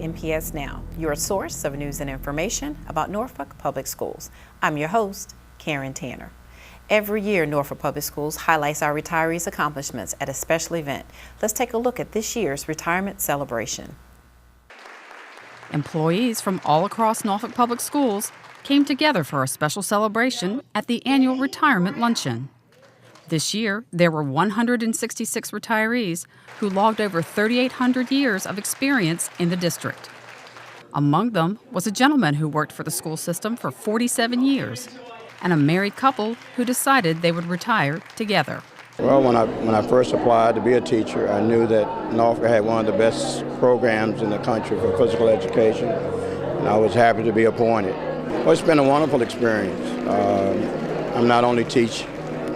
NPS Now, your source of news and information about Norfolk Public Schools. I'm your host, Karen Tanner. Every year, Norfolk Public Schools highlights our retirees' accomplishments at a special event. Let's take a look at this year's retirement celebration. Employees from all across Norfolk Public Schools came together for a special celebration at the annual retirement luncheon. This year, there were 166 retirees who logged over 3,800 years of experience in the district. Among them was a gentleman who worked for the school system for 47 years and a married couple who decided they would retire together. Well, when I first applied to be a teacher, I knew that Norfolk had one of the best programs in the country for physical education, and I was happy to be appointed. Well, it's been a wonderful experience. I'm not only teach,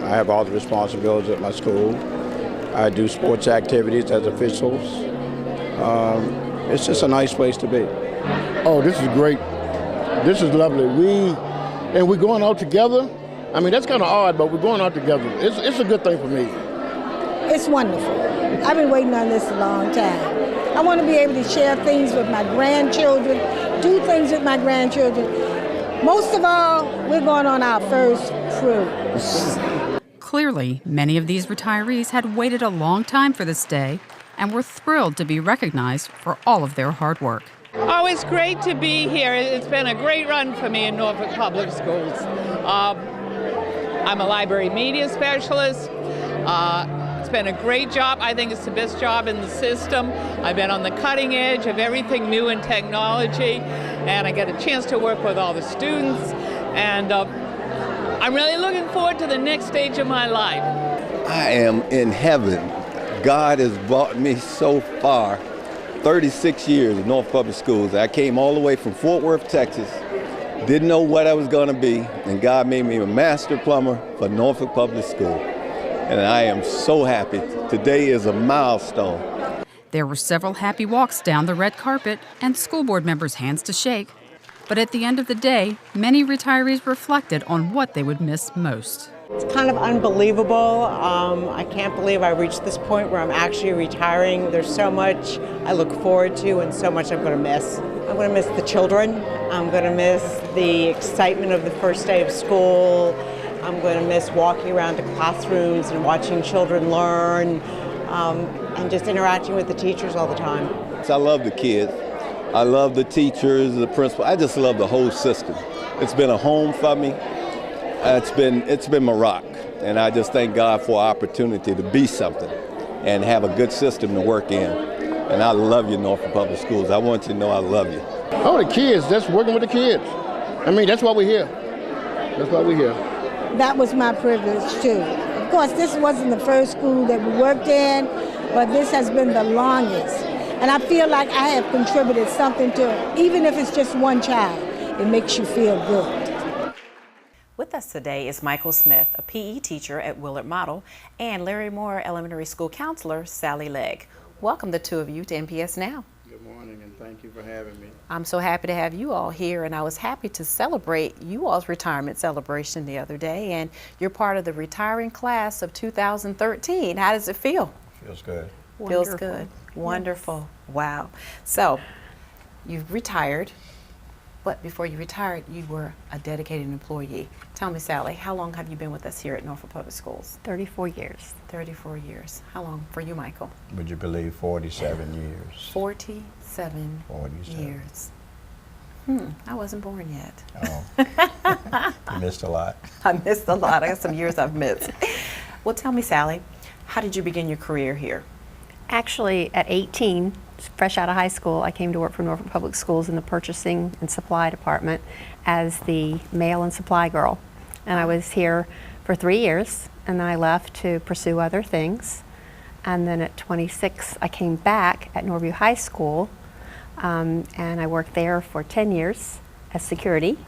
I have all the responsibilities at my school. I do sports activities as officials. It's just a nice place to be. Oh, this is great. This is lovely. We're going out together. I mean, that's kind of odd, but we're going out together. It's a good thing for me. It's wonderful. I've been waiting on this a long time. I want to be able to share things with my grandchildren, do things with my grandchildren. Most of all, we're going on our first cruise. Clearly, many of these retirees had waited a long time for this day and were thrilled to be recognized for all of their hard work. Oh, it's great to be here. It's been a great run for me in Norfolk Public Schools. I'm a library media specialist. It's been a great job. I think it's the best job in the system. I've been on the cutting edge of everything new in technology, and I get a chance to work with all the students, and I'm really looking forward to the next stage of my life. I am in heaven. God has brought me so far. 36 years at Norfolk Public Schools. I came all the way from Fort Worth, Texas. Didn't know what I was going to be, and God made me a master plumber for Norfolk Public School. And I am so happy. Today is a milestone. There were several happy walks down the red carpet and school board members' hands to shake. But at the end of the day, many retirees reflected on what they would miss most. It's kind of unbelievable. I can't believe I reached this point where I'm actually retiring. There's so much I look forward to and so much I'm going to miss. I'm going to miss the children. I'm going to miss the excitement of the first day of school. I'm going to miss walking around the classrooms and watching children learn and just interacting with the teachers all the time. I love the kids. I love the teachers, the principal. I just love the whole system. It's been a home for me. It's been my rock, and I just thank God for an opportunity to be something and have a good system to work in. And I love you, Norfolk Public Schools. I want you to know I love you. Oh, the kids, that's working with the kids. I mean, that's why we're here. That's why we're here. That was my privilege too. Of course, this wasn't the first school that we worked in, but this has been the longest. And I feel like I have contributed something to it. Even if it's just one child, it makes you feel good. With us today is Michael Smith, a PE teacher at Willard Model, and Larry Moore Elementary School counselor, Sally Legg. Welcome, the two of you, to NPS Now. Good morning, and thank you for having me. I'm so happy to have you all here, and I was happy to celebrate you all's retirement celebration the other day, and you're part of the retiring class of 2013. How does it feel? Feels good. Feels good. Wonderful. Yes. Wow. So, you've retired. But before you retired, you were a dedicated employee. Tell me, Sally, how long have you been with us here at Norfolk Public Schools? 34 years. 34 years. How long for you, Michael? Would you believe 47 years? 47 years. I wasn't born yet. Oh, you missed a lot. I missed a lot. I got some years I've missed. Well, tell me, Sally, how did you begin your career here? Actually, at 18, fresh out of high school, I came to work for Norfolk Public Schools in the purchasing and supply department as the mail and supply girl. And I was here for 3 years, and then I left to pursue other things. And then at 26, I came back at Norview High School, and I worked there for 10 years as security,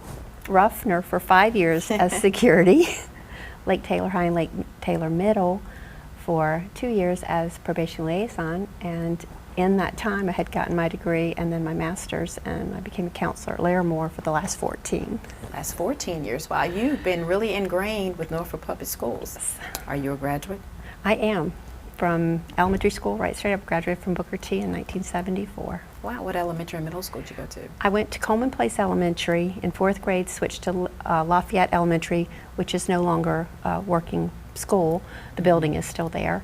Ruffner for 5 years as security, Lake Taylor High and Lake Taylor Middle for 2 years as probation liaison, and in that time I had gotten my degree and then my master's, and I became a counselor at Larimore for the last 14. Last 14 years. Wow, you've been really ingrained with Norfolk Public Schools. Are you a graduate? I am. from elementary school right straight up. Graduated from Booker T in 1974. Wow, what elementary and middle school did you go to? I went to Coleman Place Elementary. In 4th grade, switched to Lafayette Elementary, which is no longer a working school. The building is still there.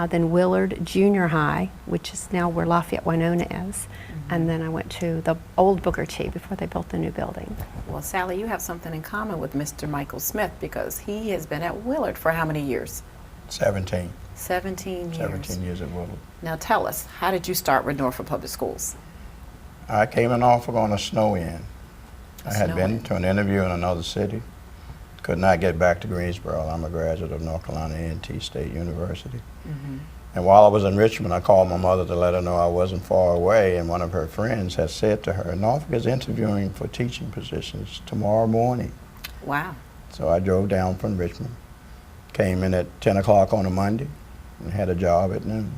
Then Willard Junior High, which is now where Lafayette Winona is. And then I went to the old Booker T before they built the new building. Well, Sally, you have something in common with Mr. Michael Smith because he has been at Willard for how many years? 17. 17 years. 17 years at Willard. Now tell us, how did you start with Norfolk Public Schools? I came in Norfolk on a snow-in. I had been Snow-in. to an interview in another city. Could not get back to Greensboro. I'm a graduate of North Carolina A&T State University. And while I was in Richmond, I called my mother to let her know I wasn't far away, and one of her friends had said to her, Norfolk is interviewing for teaching positions tomorrow morning. Wow. So I drove down from Richmond, came in at 10 o'clock on a Monday, and had a job at noon.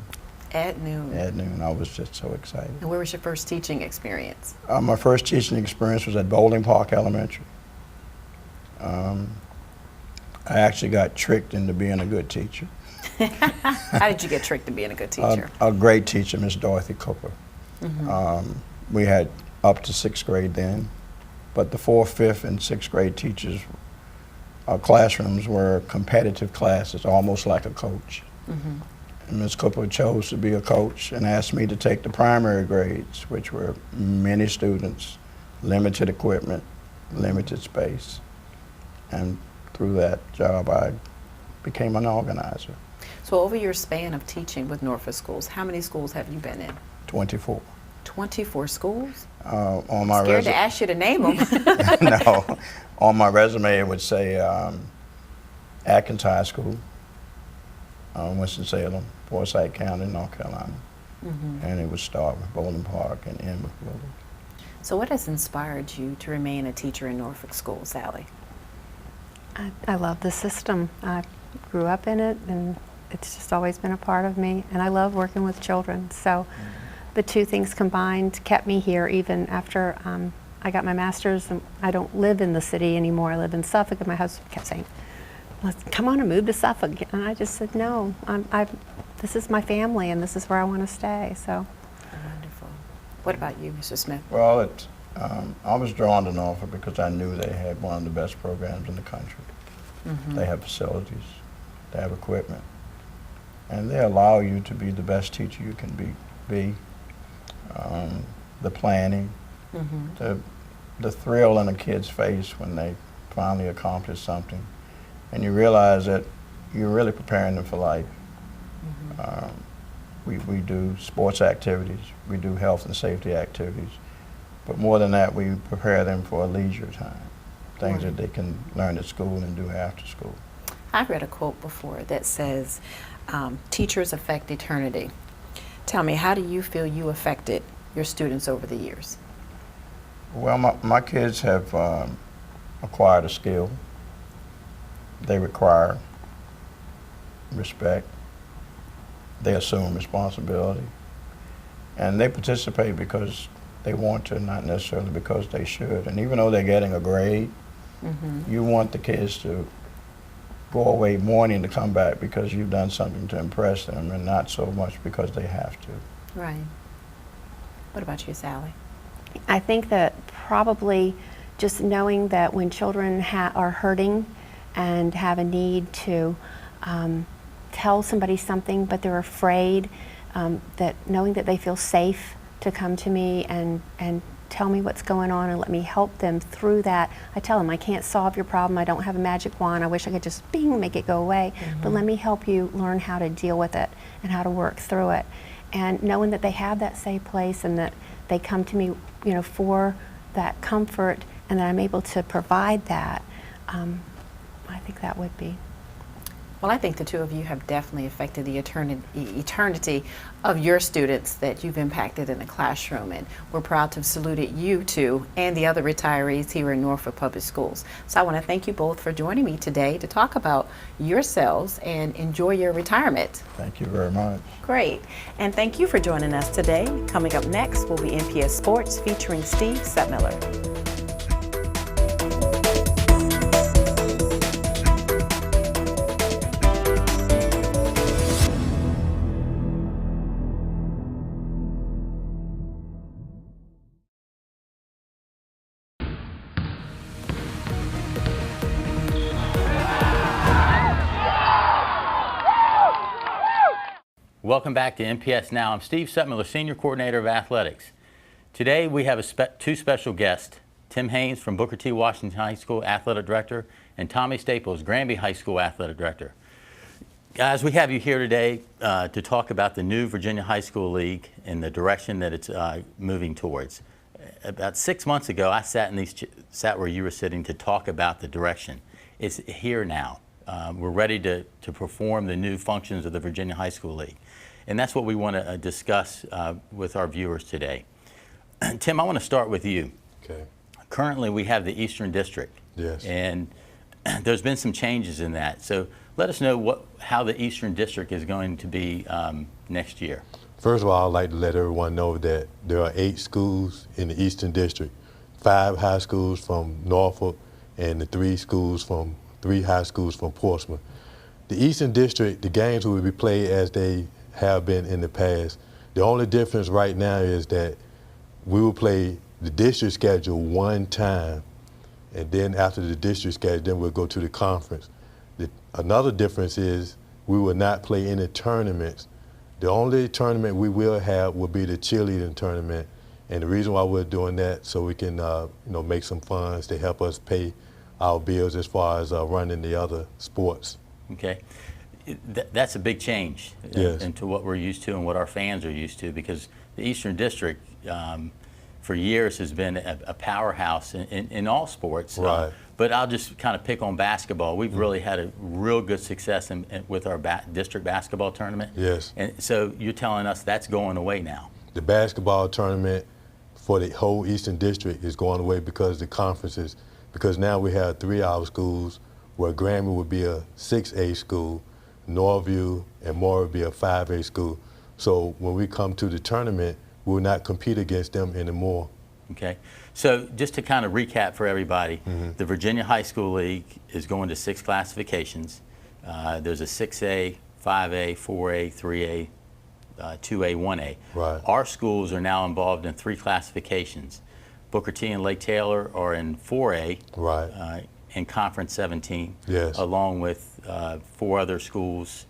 At noon. At noon. I was just so excited. And where was your first teaching experience? My first teaching experience was at Bowling Park Elementary. I actually got tricked into being a good teacher. How did you get tricked into being a good teacher? A great teacher, Miss Dorothy Cooper. We had up to 6th grade then, but the 4th, 5th, and 6th grade teachers, our classrooms were competitive classes, almost like a coach. And Ms. Cooper chose to be a coach and asked me to take the primary grades, which were many students, limited equipment, limited space. And through that job, I became an organizer. So over your span of teaching with Norfolk Schools, how many schools have you been in? 24. 24 schools? On my Scared to ask you to name them. No, on my resume it would say Atkins High School, Winston-Salem, Forsyth County, North Carolina. And it would start with Bowling Park and end with Willard. So what has inspired you to remain a teacher in Norfolk Schools, Sally? I love the system. I grew up in it, and it's just always been a part of me. And I love working with children. So the two things combined kept me here even after I got my master's. And I don't live in the city anymore. I live in Suffolk, and my husband kept saying, "Let's come on and move to Suffolk." And I just said, no, this is my family, and this is where I want to stay. So. Wonderful. What about you, Mr. Smith? Well, I was drawn to Norfolk because I knew they had one of the best programs in the country. They have facilities, they have equipment, and they allow you to be the best teacher you can be. The planning, the thrill in a kid's face when they finally accomplish something, and you realize that you're really preparing them for life. We do sports activities, we do health and safety activities, but more than that, we prepare them for a leisure time, things that they can learn at school and do after school. I've read a quote before that says, teachers affect eternity. Tell me, how do you feel you affected your students over the years? Well, my kids have acquired a skill. They require respect. They assume responsibility. And they participate because they want to, not necessarily because they should. And even though they're getting a grade, you want the kids to go away mourning to come back because you've done something to impress them and not so much because they have to. Right. What about you, Sally? I think that probably just knowing that when children are hurting and have a need to tell somebody something, but they're afraid, that knowing that they feel safe to come to me and tell me what's going on and let me help them through that. I tell them, I can't solve your problem, I don't have a magic wand, I wish I could just bing, make it go away, but let me help you learn how to deal with it and how to work through it. And knowing that they have that safe place and that they come to me, for that comfort and that I'm able to provide that, I think that would be. Well, I think the two of you have definitely affected the eternity of your students that you've impacted in the classroom, and we're proud to have saluted you two and the other retirees here in Norfolk Public Schools. So I want to thank you both for joining me today to talk about yourselves and enjoy your retirement. Thank you very much. Great. And thank you for joining us today. Coming up next will be NPS Sports featuring Steve Settmiller. Welcome back to NPS Now. I'm Steve Sutmiller, Senior Coordinator of Athletics. Today we have two special guests, Tim Haynes from Booker T. Washington High School Athletic Director and Tommy Staples, Granby High School Athletic Director. Guys, we have you here today to talk about the new Virginia High School League and the direction that it's moving towards. About 6 months ago, I sat where you were sitting to talk about the direction. It's here now. We're ready to perform the new functions of the Virginia High School League. And that's what we want to discuss with our viewers today. Tim, I want to start with you. Okay. Currently, we have the Eastern District. Yes. And there's been some changes in that. So let us know how the Eastern District is going to be next year. First of all, I'd like to let everyone know that there are 8 schools in the Eastern District, 5 high schools from Norfolk, and the 3 high schools from Portsmouth. The Eastern District, the games will be played as they have been in the past. The only difference right now is that we will play the district schedule one time, and then after the district schedule, then we'll go to the conference. Another difference is we will not play any tournaments. The only tournament we will have will be the cheerleading tournament, and the reason why we're doing that so we can make some funds to help us pay our bills as far as running the other sports. Okay. That's a big change into what we're used to and what our fans are used to, because the Eastern District for years has been a powerhouse in all sports. Right. But I'll just kind of pick on basketball. We've really had a real good success with our district basketball tournament. Yes. And so you're telling us that's going away now. The basketball tournament for the whole Eastern District is going away because of the conferences, because now we have 3-hour schools where Granby would be a 6A school, Norview and Moore would be a 5A school. So when we come to the tournament, we will not compete against them anymore. Okay. So just to kind of recap for everybody, the Virginia High School League is going to 6 classifications. There's a 6A, 5A, 4A, 3A, 2A, 1A. Right. Our schools are now involved in 3 classifications. Booker T and Lake Taylor are in 4A. Right. In Conference 17, yes, along with 4 other schools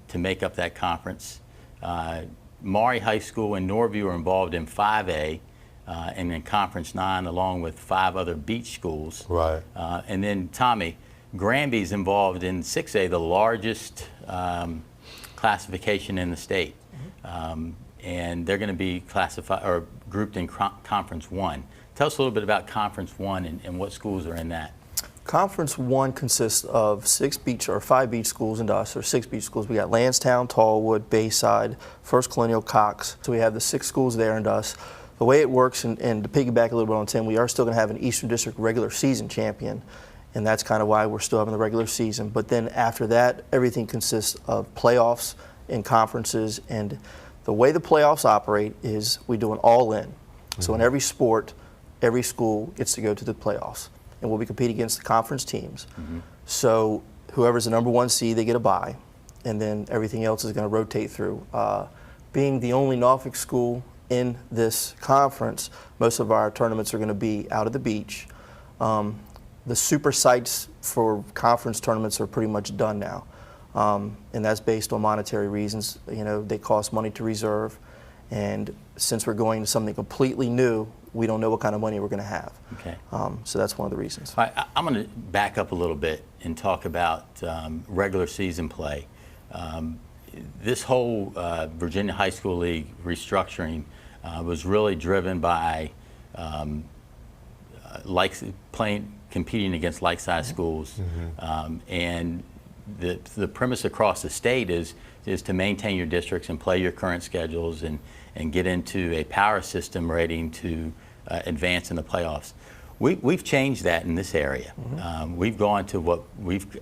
to make up that conference. Maury High School and Norview are involved in 5A and in Conference 9, along with 5 other beach schools. Right. And then, Tommy, Granby's involved in 6A, the largest classification in the state. And they're going to be classified or grouped in Conference 1. Tell us a little bit about Conference 1 and what schools are in that. Conference 1 consists of 5 beach schools and us, or 6 beach schools. We got Lansdowne, Tallwood, Bayside, First Colonial, Cox. So we have the 6 schools there and us. The way it works, and to piggyback a little bit on Tim, we are still going to have an Eastern District regular season champion, and that's kind of why we're still having the regular season. But then after that, everything consists of playoffs and conferences, and the way the playoffs operate is we do an all-in. So in every sport, every school gets to go to the playoffs, and we'll be competing against the conference teams. So whoever's the #1 seed, they get a bye, and then everything else is going to rotate through. Being the only Norfolk school in this conference, most of our tournaments are going to be out at the beach. The super sites for conference tournaments are pretty much done now, and that's based on monetary reasons. You know, they cost money to reserve, and since we're going to something completely new, we don't know what kind of money we're going to have. Okay. So that's one of the reasons. All right, I'm going to back up a little bit and talk about regular season play. This whole Virginia High School League restructuring was really driven by competing against like-sized schools, and the premise across the state is to maintain your districts and play your current schedules and get into a power system ready to advance in the playoffs. We've changed that in this area. We've gone to what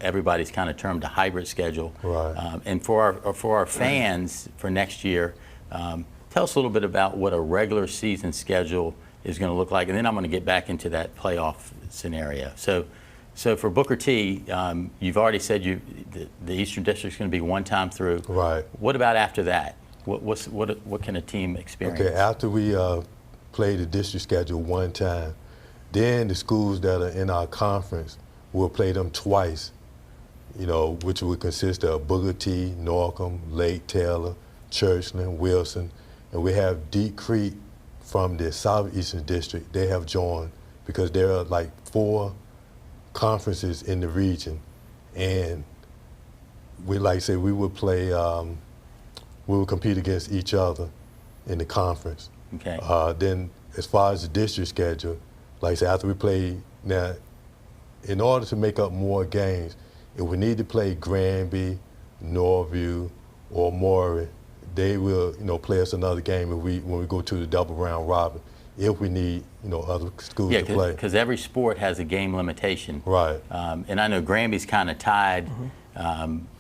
everybody's kind of termed a hybrid schedule. Right. And for our fans for next year, tell us a little bit about what a regular season schedule is going to look like, and then I'm going to get back into that playoff scenario. So for Booker T, you've already said the Eastern District's going to be one time through. Right. What about after that? What can a team experience? Okay, after we play the district schedule one time, then the schools that are in our conference will play them twice, which would consist of Booker T, Norcom, Lake Taylor, Churchland, Wilson, and we have Deep Creek from the Southeastern District. They have joined because there are like 4 conferences in the region, and we, like I said, we would play, we would compete against each other in the conference. Okay. Then as far as the district schedule, like I said, after we play, now, in order to make up more games, if we need to play Granby, Norview, or Maury, they will, play us another game when we go to the double round robin, if we need, other schools to play. Because every sport has a game limitation. Right. And I know Granby's kind of tied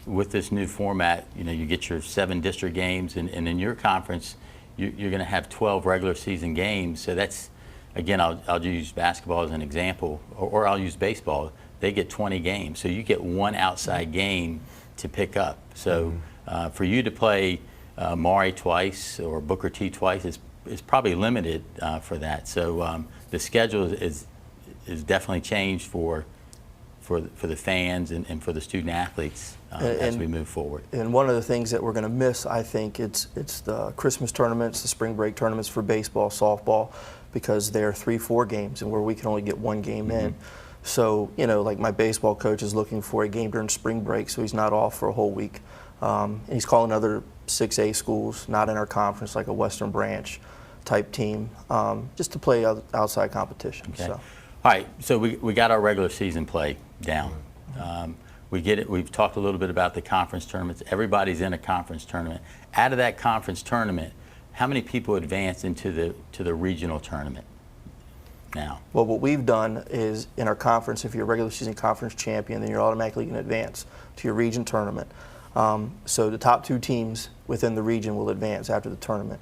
with this new format. You get your 7 district games, and in your conference, you're going to have 12 regular season games. So that's, again, I'll use basketball as an example, or I'll use baseball. They get 20 games, so you get 1 outside game to pick up. So for you to play Maury twice or Booker T twice is probably limited for that. So the schedule is definitely changed for the fans and for the student athletes as we move forward. And one of the things that we're going to miss, I think, it's the Christmas tournaments, the spring break tournaments for baseball, softball, because they're 3-4 games, and where we can only get 1 game in. So, like my baseball coach is looking for a game during spring break, so he's not off for a whole week. And he's calling other 6A schools, not in our conference, like a Western Branch type team, just to play outside competition. Okay. So. All right, so we got our regular season play down. We get it. We've talked a little bit about the conference tournaments. Everybody's in a conference tournament. Out of that conference tournament, how many people advance into the regional tournament now? Well, what we've done is in our conference, if you're a regular season conference champion, then you're automatically going to advance to your region tournament. So the top 2 teams within the region will advance after the tournament.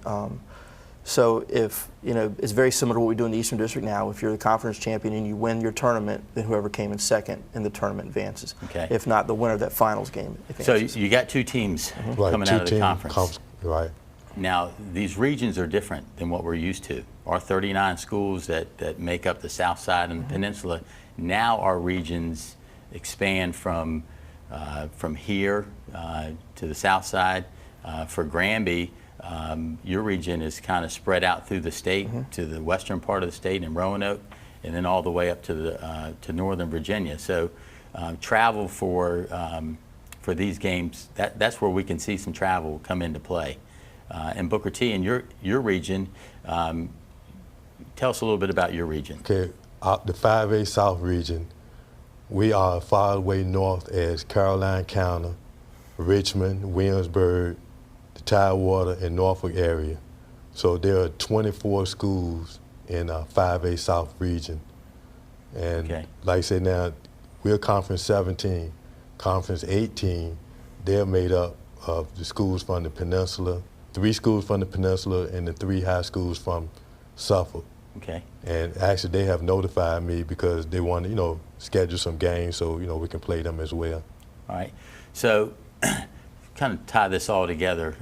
So if, it's very similar to what we do in the Eastern District now. If you're the conference champion and you win your tournament, then whoever came in second in the tournament advances. Okay. If not, the winner of that finals game advances. So you got 2 teams Right, coming 2 out of the conference. Right. Now, these regions are different than what we're used to. Our 39 schools that make up the South Side and the Peninsula, now our regions expand from here to the South Side. For Granby, your region is kind of spread out through the state to the western part of the state in Roanoke, and then all the way up to Northern Virginia. So travel for these games, that's where we can see some travel come into play. And Booker T, in your region, tell us a little bit about your region. Okay, the 5A South region, we are far away north as Caroline County, Richmond, Williamsburg, the Tidewater, and Norfolk area. So there are 24 schools in 5A South region. And like I said now, we're Conference 17. Conference 18, they're made up of the schools from the Peninsula, 3 schools from the Peninsula, and the 3 high schools from Suffolk. Okay. And actually, they have notified me because they want to, schedule some games so, we can play them as well. All right. So kind of tie this all together.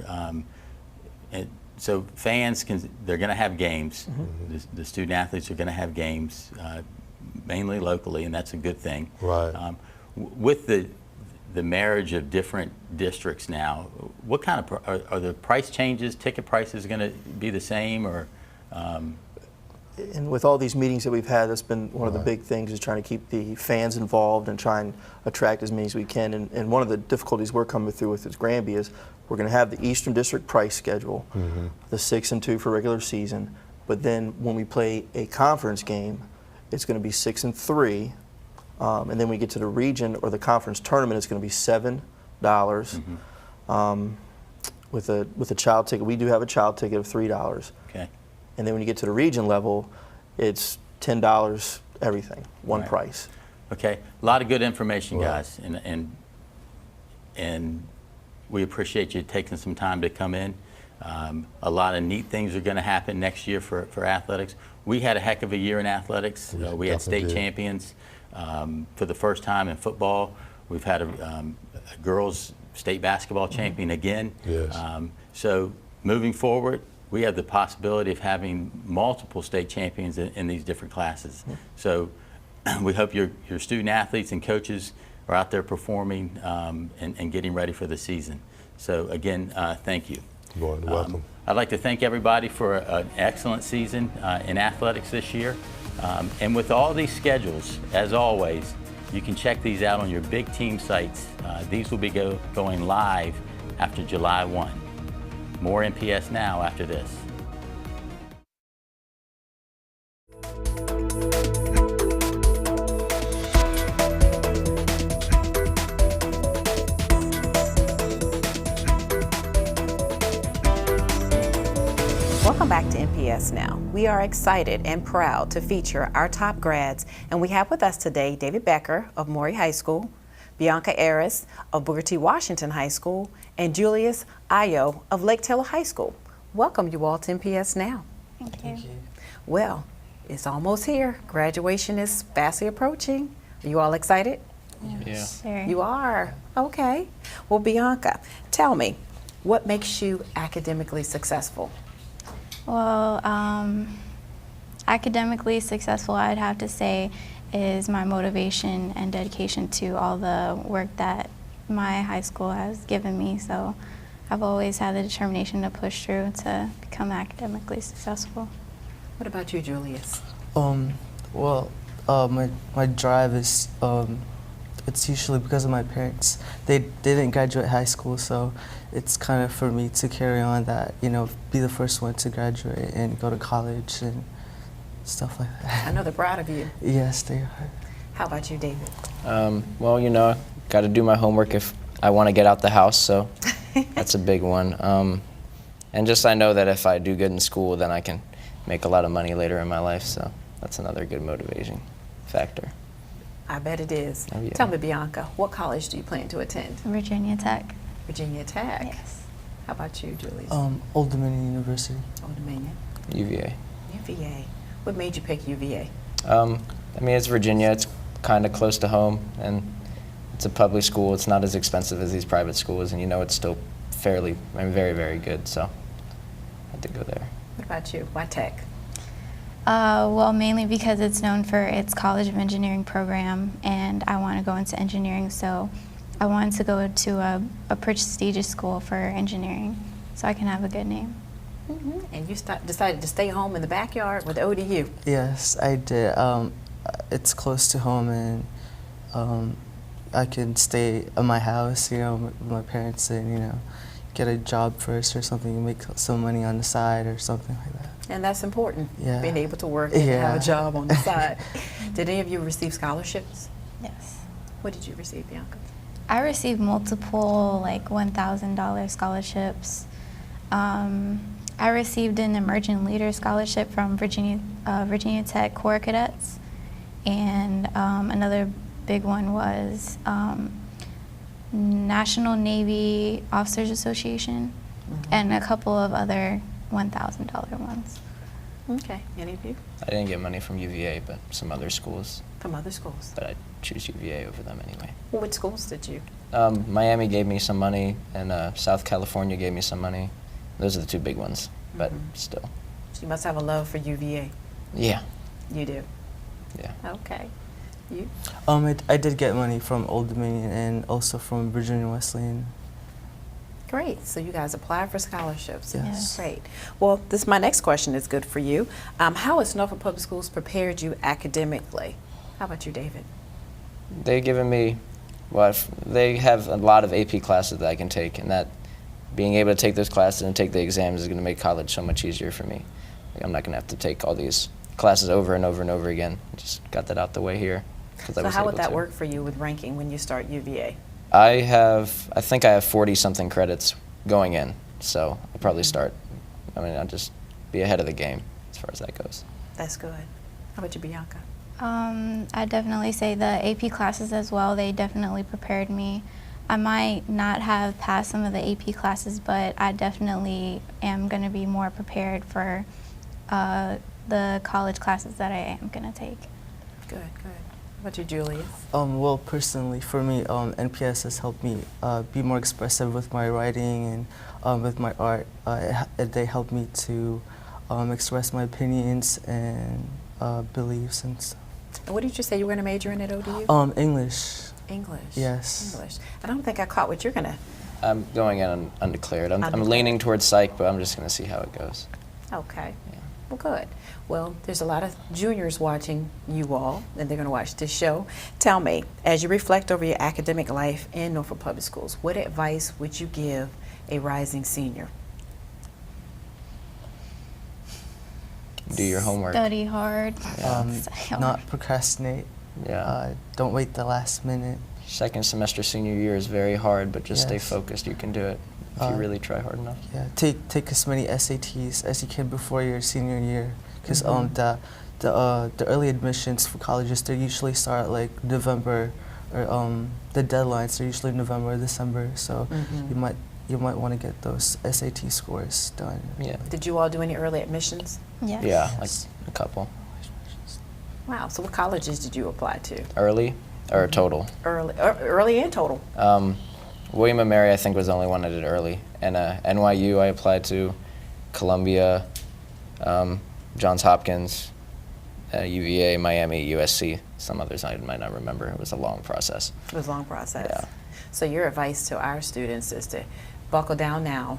And so fans they're going to have games. The student athletes are going to have games, mainly locally, and that's a good thing. Right. With the marriage of different districts now, what kind of are the price changes? Ticket prices going to be the same, or? And with all these meetings that we've had, that's been one of the big things, is trying to keep the fans involved and try and attract as many as we can. And one of the difficulties we're coming through with Granby is we're going to have the Eastern District price schedule, the 6-2 for regular season, but then when we play a conference game, it's going to be 6-3. And then we get to the region or the conference tournament, it's going to be $7. With a child ticket, we do have a child ticket of $3. Okay. And then when you get to the region level, it's $10 everything, one price. Okay. A lot of good information, guys, and we appreciate you taking some time to come in. A lot of neat things are going to happen next year for athletics. We had a heck of a year in athletics. We had state champions. For the first time in football, we've had a girls state basketball champion again. Yes. So moving forward, we have the possibility of having multiple state champions in these different classes. So we hope your student athletes and coaches are out there performing and getting ready for the season. So again, thank you. You're more than welcome. I'd like to thank everybody for an excellent season in athletics this year. And with all these schedules, as always, you can check these out on your big team sites. These will be going live after July 1. More NPS Now after this. Welcome back to NPS Now. We are excited and proud to feature our top grads, and we have with us today David Becker of Maury High School, Bianca Aris of Booker T. Washington High School, and Julius Ayo of Lake Taylor High School. Welcome you all to NPS Now. Thank you. Well, it's almost here. Graduation is fastly approaching. Are you all excited? Yeah. Sure. You are? Okay. Well, Bianca, tell me, what makes you academically successful? Well, academically successful, I'd have to say, is my motivation and dedication to all the work that my high school has given me. So I've always had the determination to push through to become academically successful. What about you, Julius? My drive is, it's usually because of my parents. They didn't graduate high school, so it's kind of for me to carry on that, be the first one to graduate and go to college and stuff like that. I know they're proud of you. Yes, they are. How about you, David? Well, got to do my homework if I want to get out the house, so that's a big one. And just I know that if I do good in school, then I can make a lot of money later in my life, so that's another good motivating factor. I bet it is. Oh, yeah. Tell me, Bianca, what college do you plan to attend? Virginia Tech. Virginia Tech? Yes. How about you, Julius? Old Dominion University. Old Dominion. UVA. UVA. What made you pick UVA? It's Virginia. It's kind of close to home, and it's a public school. It's not as expensive as these private schools, and it's still very, very good, so I had to go there. What about you? Why Tech? Well, mainly because it's known for its College of Engineering program, and I want to go into engineering, so I wanted to go to a prestigious school for engineering so I can have a good name. Mm-hmm. And you decided to stay home in the backyard with ODU. Yes, I did. It's close to home, and I can stay at my house, with my parents, and get a job first or something, and make some money on the side or something like that. And that's important, yeah. Being able to work and yeah. have a job on the side. Did any of you receive scholarships? Yes. What did you receive, Bianca? I received multiple, $1,000 scholarships. I received an Emerging Leader Scholarship from Virginia Tech Corps Cadets, and another big one was National Navy Officers Association, and a couple of other $1,000 ones. Okay. Any of you? I didn't get money from UVA, but some other schools. From other schools? But I choose UVA over them anyway. Well, which schools did you? Miami gave me some money, and South California gave me some money. Those are the two big ones, but still. So you must have a love for UVA. Yeah. You do? Yeah. Okay. You? I did get money from Old Dominion and also from Virginia Wesleyan. Great. So you guys applied for scholarships. Yes. Great. Well, my next question is good for you. How has Norfolk Public Schools prepared you academically? How about you, David? They've given me, they have a lot of AP classes that I can take, and that being able to take those classes and take the exams is going to make college so much easier for me. I'm not going to have to take all these classes over and over and over again. Just got that out the way here. So how would that work for you with ranking when you start UVA? I think I have 40-something credits going in, so I'll probably start. I'll just be ahead of the game as far as that goes. That's good. How about you, Bianca? I'd definitely say the AP classes as well, they definitely prepared me. I might not have passed some of the AP classes, but I definitely am going to be more prepared for the college classes that I am going to take. Good, good. How about you, Julius? Well, personally, for me, NPS has helped me be more expressive with my writing and with my art. They helped me to express my opinions and beliefs and stuff. And what did you say you were going to major in at ODU? English. English. Yes. English. I don't think I caught what you're going to I'm going in undeclared. I'm leaning towards psych, but I'm just going to see how it goes. Okay. Yeah. Well, good. Well, there's a lot of juniors watching you all, and they're going to watch this show. Tell me, as you reflect over your academic life in Norfolk Public Schools, what advice would you give a rising senior? Do your homework. Study hard. Not procrastinate. Yeah. Don't wait the last minute. Second semester senior year is very hard, but just stay Yes. focused. You can do it if you really try hard enough. Yeah, take as many SATs as you can before your senior year, because the early admissions for colleges, they usually start like November, or the deadlines are usually November or December. So you might want to get those SAT scores done. Yeah. Did you all do any early admissions? Yes. Yeah, like a couple. Wow. So what colleges did you apply to? Early or total? Early and total. William & Mary, I think, was the only one I did early. And NYU, I applied to. Columbia, Johns Hopkins, UVA, Miami, USC. Some others I might not remember. It was a long process. It was a long process. Yeah. So your advice to our students is to buckle down now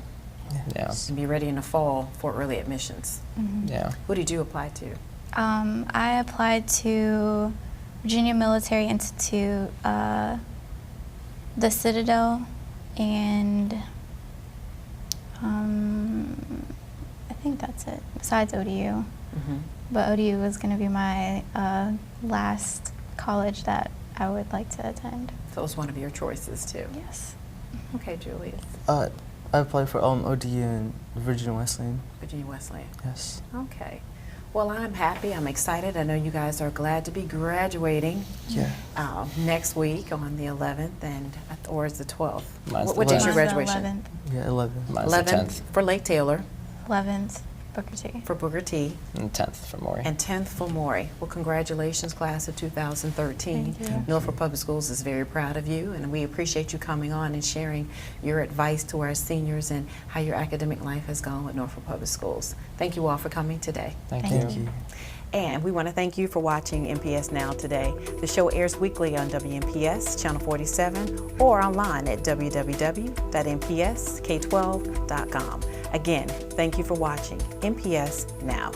Yeah. and be ready in the fall for early admissions. Yeah. Who did you apply to? I applied to Virginia Military Institute, the Citadel, and I think that's it, besides ODU. But ODU was going to be my last college that I would like to attend. So it was one of your choices too. Yes. Okay, Julius. I applied for ODU and Virginia Wesleyan. Virginia Wesleyan. Yes. Okay. Well, I'm happy. I'm excited. I know you guys are glad to be graduating. Yeah. Next week on the 11th, or is the 12th? Mine's What the day's your 11th. graduation? Yeah, 11. Mine's the 11th 10th. for Lake Taylor. 11th, Booker T. For Booker T. And 10th for Maury. And 10th for Maury. Well, congratulations, class of 2013. Thank you. Norfolk Public Schools is very proud of you, and we appreciate you coming on and sharing your advice to our seniors and how your academic life has gone with Norfolk Public Schools. Thank you all for coming today. Thank you. And we want to thank you for watching NPS Now today. The show airs weekly on WNPS Channel 47 or online at www.npsk12.com. Again, thank you for watching NPS Now.